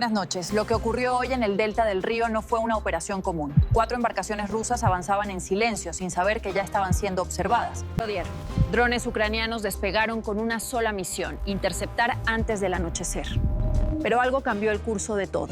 Buenas noches. Lo que ocurrió hoy en el delta del río no fue una operación común. 4 embarcaciones rusas avanzaban en silencio, sin saber que ya estaban siendo observadas. Drones ucranianos despegaron con una sola misión: interceptar antes del anochecer. Pero algo cambió el curso de todo.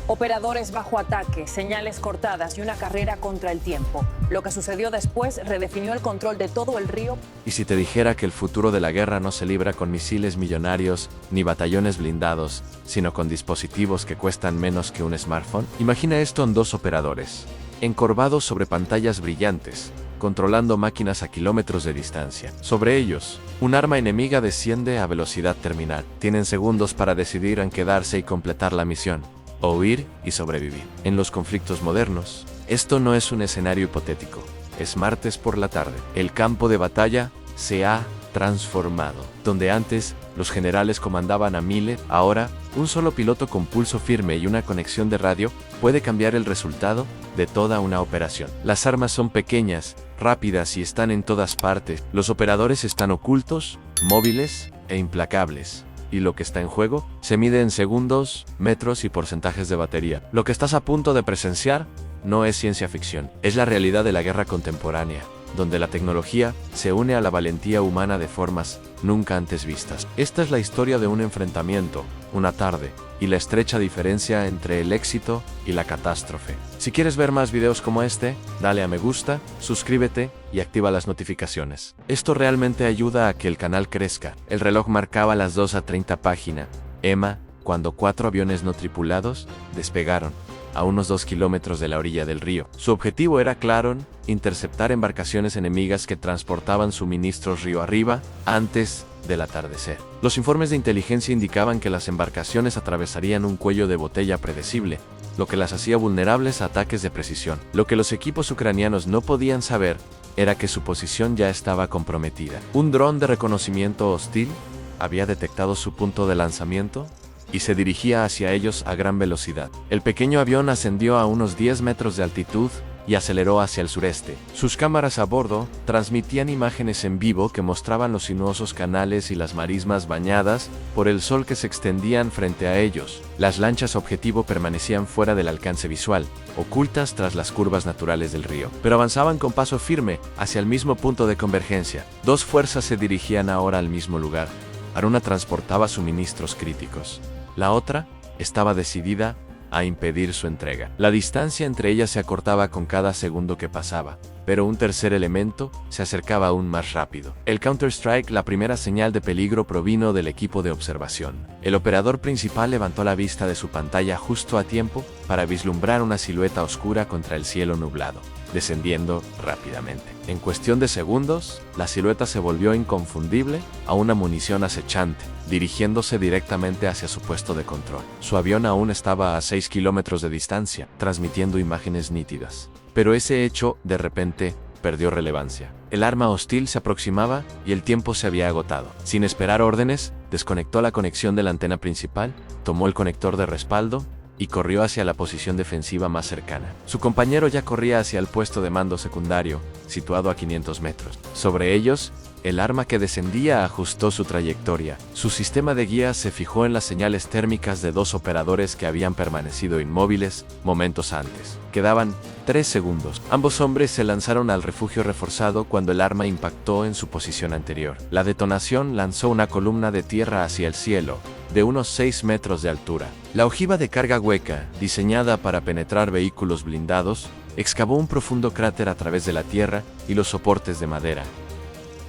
Operadores bajo ataque, señales cortadas y una carrera contra el tiempo. Lo que sucedió después redefinió el control de todo el río. ¿Y si te dijera que el futuro de la guerra no se libra con misiles millonarios ni batallones blindados, sino con dispositivos que cuestan menos que un smartphone? Imagina esto en 2 operadores, encorvados sobre pantallas brillantes, controlando máquinas a kilómetros de distancia. Sobre ellos, un arma enemiga desciende a velocidad terminal. Tienen segundos para decidir en quedarse y completar la misión, o huir y sobrevivir. En los conflictos modernos, esto no es un escenario hipotético. Es martes por la tarde. El campo de batalla se ha transformado. Donde antes los generales comandaban a miles, ahora un solo piloto con pulso firme y una conexión de radio puede cambiar el resultado de toda una operación. Las armas son pequeñas, rápidas y están en todas partes. Los operadores están ocultos, móviles e implacables. Y lo que está en juego se mide en segundos, metros y porcentajes de batería. Lo que estás a punto de presenciar no es ciencia ficción, es la realidad de la guerra contemporánea, donde la tecnología se une a la valentía humana de formas nunca antes vistas. Esta es la historia de un enfrentamiento, una tarde, y la estrecha diferencia entre el éxito y la catástrofe. Si quieres ver más videos como este, dale a me gusta, suscríbete y activa las notificaciones. Esto realmente ayuda a que el canal crezca. El reloj marcaba las 2:30 página. Emma, cuando 4 aviones no tripulados despegaron a unos 2 kilómetros de la orilla del río. Su objetivo era claro: interceptar embarcaciones enemigas que transportaban suministros río arriba antes del atardecer. Los informes de inteligencia indicaban que las embarcaciones atravesarían un cuello de botella predecible, lo que las hacía vulnerables a ataques de precisión. Lo que los equipos ucranianos no podían saber era que su posición ya estaba comprometida. Un dron de reconocimiento hostil había detectado su punto de lanzamiento y se dirigía hacia ellos a gran velocidad. El pequeño avión ascendió a unos 10 metros de altitud y aceleró hacia el sureste. Sus cámaras a bordo transmitían imágenes en vivo que mostraban los sinuosos canales y las marismas bañadas por el sol que se extendían frente a ellos. Las lanchas objetivo permanecían fuera del alcance visual, ocultas tras las curvas naturales del río, pero avanzaban con paso firme hacia el mismo punto de convergencia. 2 fuerzas se dirigían ahora al mismo lugar. Una transportaba suministros críticos. La otra estaba decidida a impedir su entrega. La distancia entre ellas se acortaba con cada segundo que pasaba, pero un tercer elemento se acercaba aún más rápido. El Counter-Strike, la primera señal de peligro, provino del equipo de observación. El operador principal levantó la vista de su pantalla justo a tiempo para vislumbrar una silueta oscura contra el cielo nublado, descendiendo rápidamente. En cuestión de segundos, la silueta se volvió inconfundible a una munición acechante, dirigiéndose directamente hacia su puesto de control. Su avión aún estaba a 6 kilómetros de distancia, transmitiendo imágenes nítidas. Pero ese hecho, de repente, perdió relevancia. El arma hostil se aproximaba y el tiempo se había agotado. Sin esperar órdenes, desconectó la conexión de la antena principal, tomó el conector de respaldo y corrió hacia la posición defensiva más cercana. Su compañero ya corría hacia el puesto de mando secundario, situado a 500 metros. Sobre ellos, el arma que descendía ajustó su trayectoria. Su sistema de guía se fijó en las señales térmicas de 2 operadores que habían permanecido inmóviles momentos antes. Quedaban 3 segundos. Ambos hombres se lanzaron al refugio reforzado cuando el arma impactó en su posición anterior. La detonación lanzó una columna de tierra hacia el cielo, de unos 6 metros de altura. La ojiva de carga hueca, diseñada para penetrar vehículos blindados, excavó un profundo cráter a través de la tierra y los soportes de madera.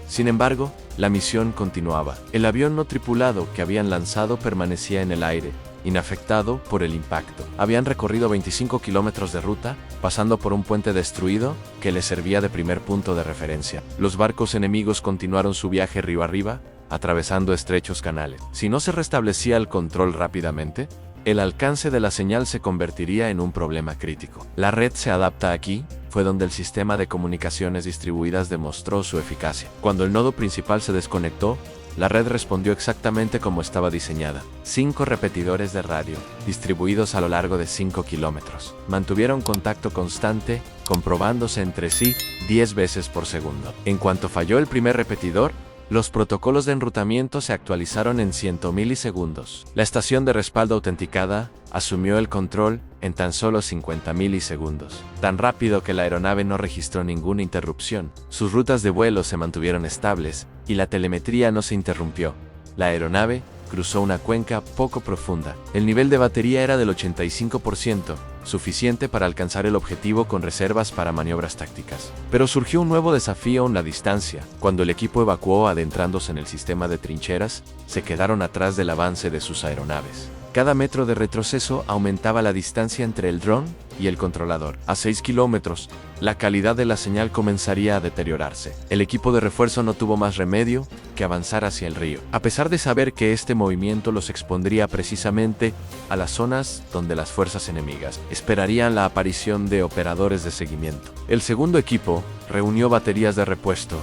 Sin embargo, la misión continuaba. El avión no tripulado que habían lanzado permanecía en el aire, inafectado por el impacto. Habían recorrido 25 kilómetros de ruta, pasando por un puente destruido que les servía de primer punto de referencia. Los barcos enemigos continuaron su viaje río arriba, atravesando estrechos canales. Si no se restablecía el control rápidamente, el alcance de la señal se convertiría en un problema crítico. La red se adapta aquí, fue donde el sistema de comunicaciones distribuidas demostró su eficacia. Cuando el nodo principal se desconectó, la red respondió exactamente como estaba diseñada. 5 repetidores de radio, distribuidos a lo largo de 5 kilómetros, mantuvieron contacto constante, comprobándose entre sí 10 veces por segundo. En cuanto falló el primer repetidor, Los protocolos de enrutamiento se actualizaron en 100 milisegundos. La estación de respaldo autenticada asumió el control en tan solo 50 milisegundos, tan rápido que la aeronave no registró ninguna interrupción. Sus rutas de vuelo se mantuvieron estables y la telemetría no se interrumpió. La aeronave cruzó una cuenca poco profunda. El nivel de batería era del 85%, suficiente para alcanzar el objetivo con reservas para maniobras tácticas. Pero surgió un nuevo desafío en la distancia. Cuando el equipo evacuó adentrándose en el sistema de trincheras, se quedaron atrás del avance de sus aeronaves. Cada metro de retroceso aumentaba la distancia entre el dron y el controlador. A 6 kilómetros, la calidad de la señal comenzaría a deteriorarse. El equipo de refuerzo no tuvo más remedio que avanzar hacia el río, a pesar de saber que este movimiento los expondría precisamente a las zonas donde las fuerzas enemigas esperarían la aparición de operadores de seguimiento. El segundo equipo reunió baterías de repuesto,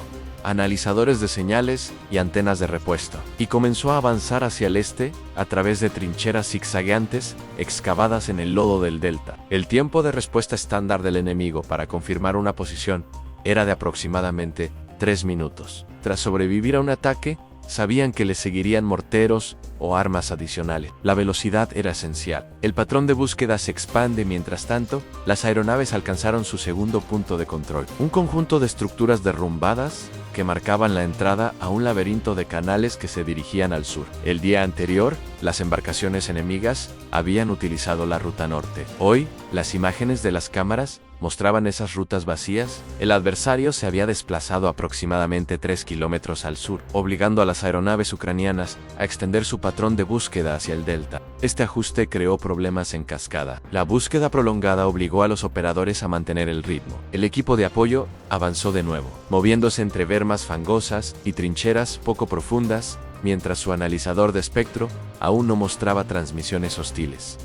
analizadores de señales y antenas de repuesto, y comenzó a avanzar hacia el este a través de trincheras zigzagueantes excavadas en el lodo del delta. El tiempo de respuesta estándar del enemigo para confirmar una posición era de aproximadamente 3 minutos. Tras sobrevivir a un ataque, sabían que les seguirían morteros o armas adicionales. La velocidad era esencial. El patrón de búsqueda se expande mientras tanto, las aeronaves alcanzaron su segundo punto de control. Un conjunto de estructuras derrumbadas que marcaban la entrada a un laberinto de canales que se dirigían al sur. El día anterior, las embarcaciones enemigas habían utilizado la ruta norte. Hoy, las imágenes de las cámaras mostraban esas rutas vacías. El adversario se había desplazado aproximadamente 3 kilómetros al sur, obligando a las aeronaves ucranianas a extender su patrón de búsqueda hacia el delta. Este ajuste creó problemas en cascada. La búsqueda prolongada obligó a los operadores a mantener el ritmo. El equipo de apoyo avanzó de nuevo, moviéndose entre bermas fangosas y trincheras poco profundas, mientras su analizador de espectro aún no mostraba transmisiones hostiles.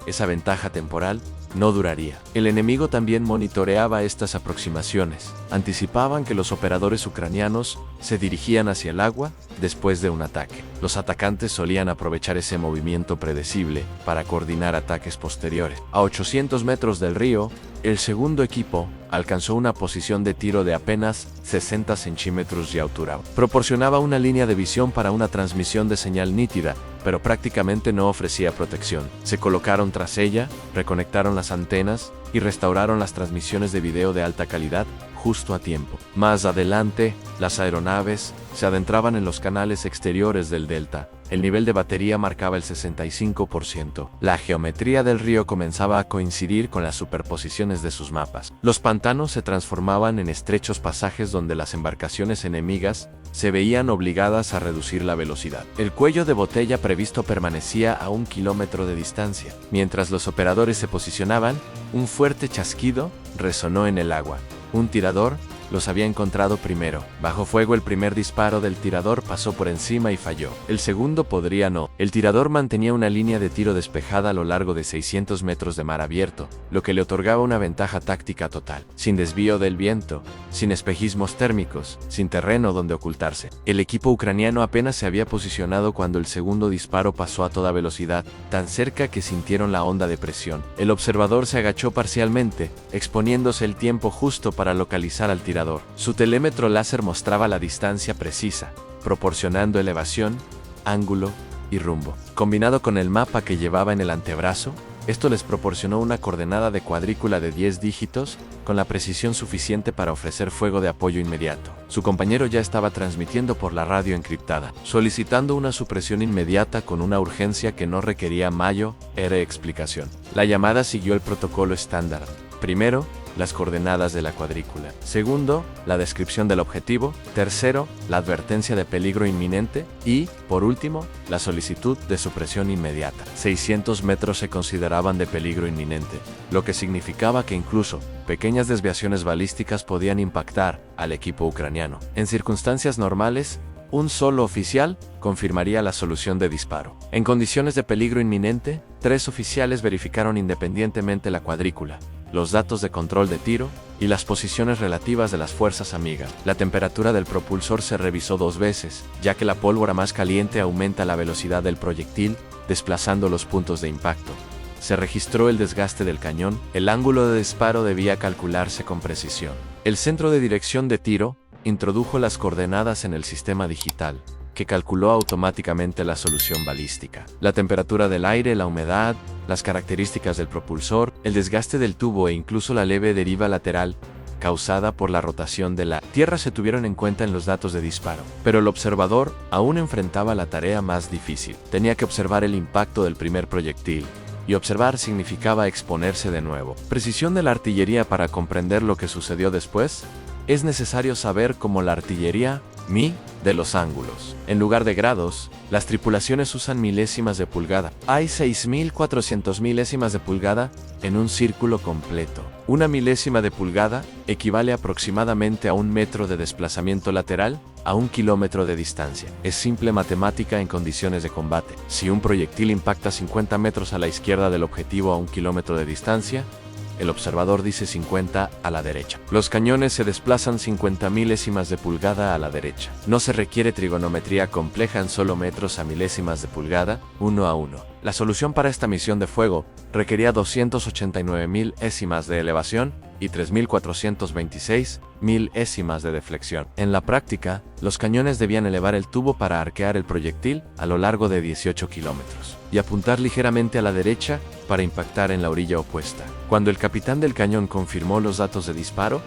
Esa ventaja temporal no duraría. El enemigo también monitoreaba estas aproximaciones. Anticipaban que los operadores ucranianos se dirigían hacia el agua después de un ataque. Los atacantes solían aprovechar ese movimiento predecible para coordinar ataques posteriores. A 800 metros del río, el segundo equipo alcanzó una posición de tiro de apenas 60 centímetros de altura. Proporcionaba una línea de visión para una transmisión de señal nítida, pero prácticamente no ofrecía protección. Se colocaron tras ella, reconectaron las antenas y restauraron las transmisiones de video de alta calidad justo a tiempo. Más adelante, las aeronaves se adentraban en los canales exteriores del delta. El nivel de batería marcaba el 65%. La geometría del río comenzaba a coincidir con las superposiciones de sus mapas. Los pantanos se transformaban en estrechos pasajes donde las embarcaciones enemigas se veían obligadas a reducir la velocidad. El cuello de botella previsto permanecía a 1 kilómetro de distancia. Mientras los operadores se posicionaban, un fuerte chasquido resonó en el agua. Un tirador los había encontrado primero. Bajo fuego, el primer disparo del tirador pasó por encima y falló. El segundo podría no. El tirador mantenía una línea de tiro despejada a lo largo de 600 metros de mar abierto, lo que le otorgaba una ventaja táctica total. Sin desvío del viento, sin espejismos térmicos, sin terreno donde ocultarse. El equipo ucraniano apenas se había posicionado cuando el segundo disparo pasó a toda velocidad, tan cerca que sintieron la onda de presión. El observador se agachó parcialmente, exponiéndose el tiempo justo para localizar al tirador. Su telémetro láser mostraba la distancia precisa, proporcionando elevación, ángulo y rumbo. Combinado con el mapa que llevaba en el antebrazo, esto les proporcionó una coordenada de cuadrícula de 10 dígitos con la precisión suficiente para ofrecer fuego de apoyo inmediato. Su compañero ya estaba transmitiendo por la radio encriptada, solicitando una supresión inmediata con una urgencia que no requería mayor explicación. La llamada siguió el protocolo estándar. Primero, las coordenadas de la cuadrícula. Segundo, la descripción del objetivo. Tercero, la advertencia de peligro inminente. Y, por último, la solicitud de supresión inmediata. 600 metros se consideraban de peligro inminente, lo que significaba que incluso pequeñas desviaciones balísticas podían impactar al equipo ucraniano. En circunstancias normales, un solo oficial confirmaría la solución de disparo. En condiciones de peligro inminente, 3 oficiales verificaron independientemente la cuadrícula, los datos de control de tiro y las posiciones relativas de las fuerzas amigas. La temperatura del propulsor se revisó 2 veces, ya que la pólvora más caliente aumenta la velocidad del proyectil, desplazando los puntos de impacto. Se registró el desgaste del cañón. El ángulo de disparo debía calcularse con precisión. El centro de dirección de tiro introdujo las coordenadas en el sistema digital, que calculó automáticamente la solución balística. La temperatura del aire, la humedad, las características del propulsor, el desgaste del tubo e incluso la leve deriva lateral causada por la rotación de la Tierra se tuvieron en cuenta en los datos de disparo. Pero el observador aún enfrentaba la tarea más difícil. Tenía que observar el impacto del primer proyectil, y observar significaba exponerse de nuevo. Precisión de la artillería. Para comprender lo que sucedió después, es necesario saber cómo la artillería de los ángulos. En lugar de grados, las tripulaciones usan milésimas de pulgada. Hay 6.400 milésimas de pulgada en un círculo completo. Una milésima de pulgada equivale aproximadamente a 1 metro de desplazamiento lateral a 1 kilómetro de distancia. Es simple matemática en condiciones de combate. Si un proyectil impacta 50 metros a la izquierda del objetivo a 1 kilómetro de distancia, el observador dice 50 a la derecha. Los cañones se desplazan 50 milésimas de pulgada a la derecha. No se requiere trigonometría compleja en solo metros a milésimas de pulgada, 1 a 1. La solución para esta misión de fuego requería 289 milésimas de elevación y 3.426 milésimas de deflexión. En la práctica, los cañones debían elevar el tubo para arquear el proyectil a lo largo de 18 kilómetros y apuntar ligeramente a la derecha para impactar en la orilla opuesta. Cuando el capitán del cañón confirmó los datos de disparo,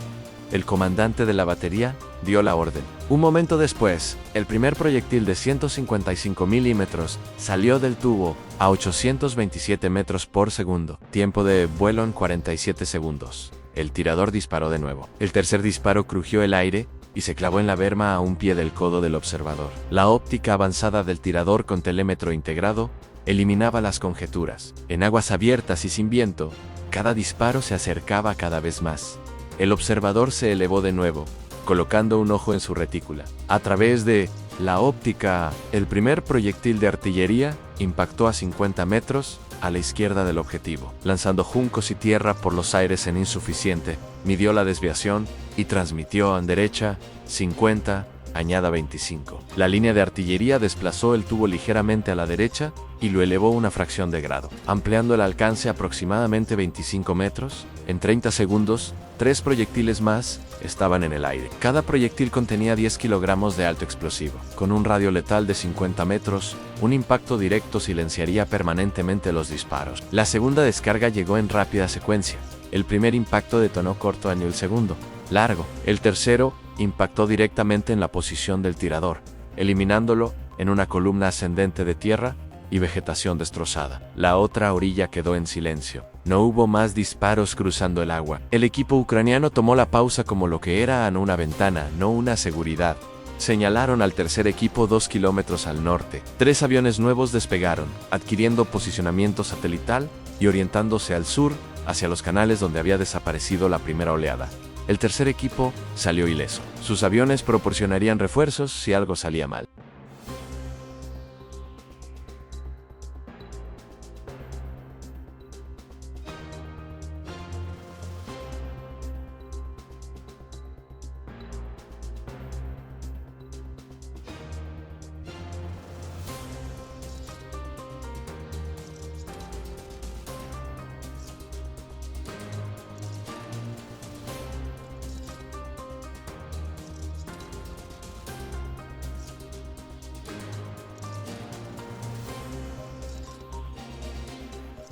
el comandante de la batería dio la orden. Un momento después, el primer proyectil de 155 milímetros salió del tubo a 827 metros por segundo. Tiempo de vuelo en 47 segundos. El tirador disparó de nuevo. El tercer disparo crujió el aire y se clavó en la berma a un pie del codo del observador. La óptica avanzada del tirador con telémetro integrado eliminaba las conjeturas. En aguas abiertas y sin viento, cada disparo se acercaba cada vez más. El observador se elevó de nuevo, colocando un ojo en su retícula. A través de la óptica, el primer proyectil de artillería impactó a 50 metros a la izquierda del objetivo, lanzando juncos y tierra por los aires en insuficiente, midió la desviación y transmitió en derecha 50, añada 25. La línea de artillería desplazó el tubo ligeramente a la derecha y lo elevó una fracción de grado, ampliando el alcance aproximadamente 25 metros. En 30 segundos, 3 proyectiles más estaban en el aire. Cada proyectil contenía 10 kilogramos de alto explosivo. Con un radio letal de 50 metros, un impacto directo silenciaría permanentemente los disparos. La segunda descarga llegó en rápida secuencia. El primer impacto detonó corto en el segundo, largo. El tercero impactó directamente en la posición del tirador, eliminándolo en una columna ascendente de tierra y vegetación destrozada. La otra orilla quedó en silencio. No hubo más disparos cruzando el agua. El equipo ucraniano tomó la pausa como lo que era una ventana, no una seguridad. Señalaron al tercer equipo 2 kilómetros al norte. 3 aviones nuevos despegaron, adquiriendo posicionamiento satelital y orientándose al sur, hacia los canales donde había desaparecido la primera oleada. El tercer equipo salió ileso. Sus aviones proporcionarían refuerzos si algo salía mal.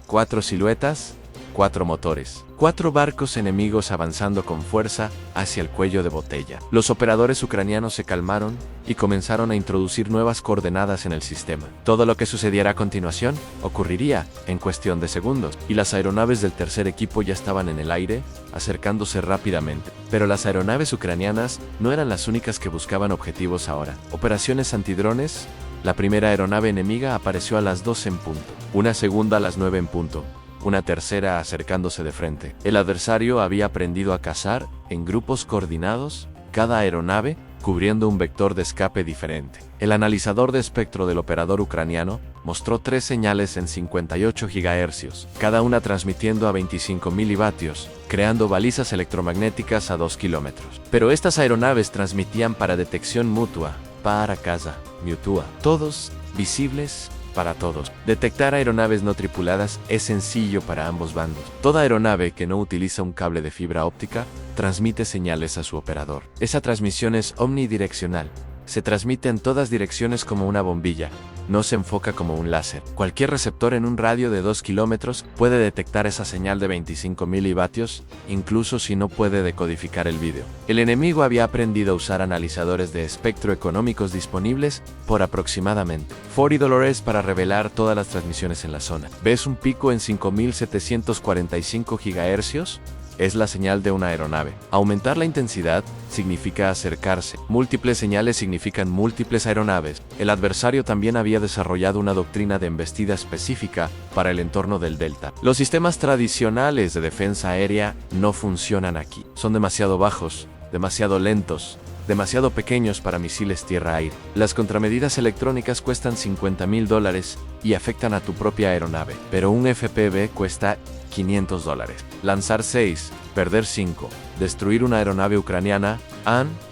Cuatro siluetas, 4 motores, 4 barcos enemigos avanzando con fuerza hacia el cuello de botella. Los operadores ucranianos se calmaron y comenzaron a introducir nuevas coordenadas en el sistema. Todo lo que sucediera a continuación ocurriría en cuestión de segundos, y las aeronaves del tercer equipo ya estaban en el aire, acercándose rápidamente. Pero las aeronaves ucranianas no eran las únicas que buscaban objetivos ahora. Operaciones antidrones. La primera aeronave enemiga apareció a las 12 en punto, una segunda a las 9 en punto, una tercera acercándose de frente. El adversario había aprendido a cazar en grupos coordinados, cada aeronave cubriendo un vector de escape diferente. El analizador de espectro del operador ucraniano mostró 3 señales en 58 GHz, cada una transmitiendo a 25 milivatios, creando balizas electromagnéticas a 2 kilómetros. Pero estas aeronaves transmitían para detección mutua, para casa, mutua, todos visibles para todos. Detectar aeronaves no tripuladas es sencillo para ambos bandos. Toda aeronave que no utiliza un cable de fibra óptica transmite señales a su operador. Esa transmisión es omnidireccional. Se transmite en todas direcciones como una bombilla, no se enfoca como un láser. Cualquier receptor en un radio de 2 kilómetros puede detectar esa señal de 25 milivatios, incluso si no puede decodificar el vídeo. El enemigo había aprendido a usar analizadores de espectro económicos disponibles por aproximadamente $40 para revelar todas las transmisiones en la zona. ¿Ves un pico en 5745 GHz? Es la señal de una aeronave. Aumentar la intensidad significa acercarse. Múltiples señales significan múltiples aeronaves. El adversario también había desarrollado una doctrina de embestida específica para el entorno del delta. Los sistemas tradicionales de defensa aérea no funcionan aquí. Son demasiado bajos, demasiado lentos, demasiado pequeños para misiles tierra-aire. Las contramedidas electrónicas cuestan $50,000 y afectan a tu propia aeronave, pero un FPV cuesta $500. Lanzar 6, perder 5, destruir una aeronave ucraniana,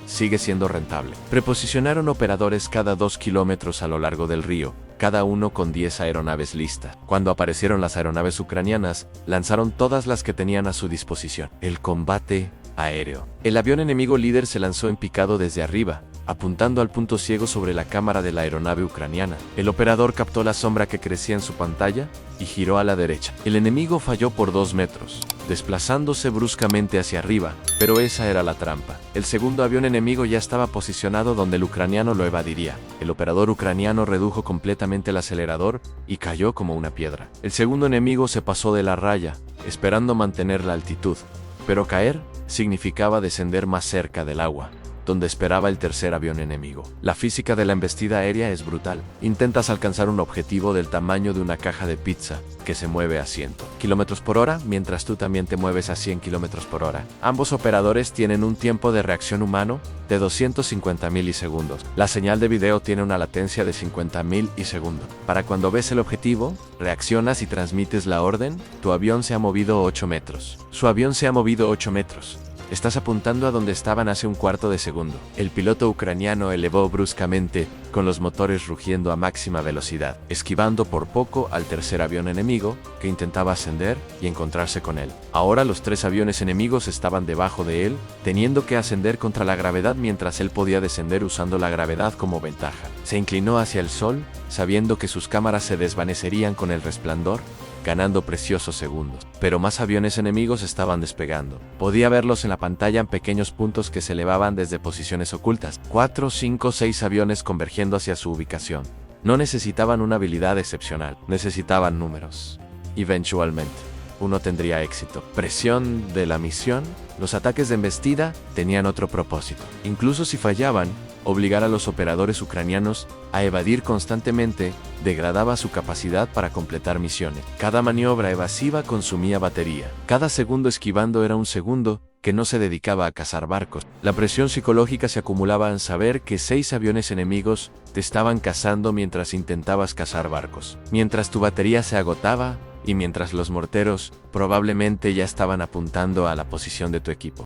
sigue siendo rentable. Preposicionaron operadores cada 2 kilómetros a lo largo del río, cada uno con 10 aeronaves listas. Cuando aparecieron las aeronaves ucranianas, lanzaron todas las que tenían a su disposición. El combate aéreo. El avión enemigo líder se lanzó en picado desde arriba, apuntando al punto ciego sobre la cámara de la aeronave ucraniana. El operador captó la sombra que crecía en su pantalla y giró a la derecha. El enemigo falló por 2 metros, desplazándose bruscamente hacia arriba, pero esa era la trampa. El segundo avión enemigo ya estaba posicionado donde el ucraniano lo evadiría. El operador ucraniano redujo completamente el acelerador y cayó como una piedra. El segundo enemigo se pasó de la raya, esperando mantener la altitud, pero caer significaba descender más cerca del agua, donde esperaba el tercer avión enemigo. La física de la embestida aérea es brutal. Intentas alcanzar un objetivo del tamaño de una caja de pizza que se mueve a 100 kilómetros por hora, mientras tú también te mueves a 100 kilómetros por hora. Ambos operadores tienen un tiempo de reacción humano de 250 milisegundos. La señal de video tiene una latencia de 50 milisegundos. Para cuando ves el objetivo, reaccionas y transmites la orden, tu avión se ha movido 8 metros. Su avión se ha movido 8 metros. Estás apuntando a donde estaban hace un cuarto de segundo. El piloto ucraniano elevó bruscamente, con los motores rugiendo a máxima velocidad, esquivando por poco al tercer avión enemigo, que intentaba ascender y encontrarse con él. Ahora los 3 aviones enemigos estaban debajo de él, teniendo que ascender contra la gravedad mientras él podía descender usando la gravedad como ventaja. Se inclinó hacia el sol, sabiendo que sus cámaras se desvanecerían con el resplandor, ganando preciosos segundos. Pero más aviones enemigos estaban despegando. Podía verlos en la pantalla en pequeños puntos que se elevaban desde posiciones ocultas. 4, 5, 6 aviones convergiendo hacia su ubicación. No necesitaban una habilidad excepcional, necesitaban números. Eventualmente, uno tendría éxito. Presión de la misión. Los ataques de embestida tenían otro propósito. Incluso si fallaban, obligar a los operadores ucranianos a evadir constantemente degradaba su capacidad para completar misiones. Cada maniobra evasiva consumía batería. Cada segundo esquivando era un segundo que no se dedicaba a cazar barcos. La presión psicológica se acumulaba en saber que 6 aviones enemigos te estaban cazando mientras intentabas cazar barcos. Mientras tu batería se agotaba y mientras los morteros probablemente ya estaban apuntando a la posición de tu equipo.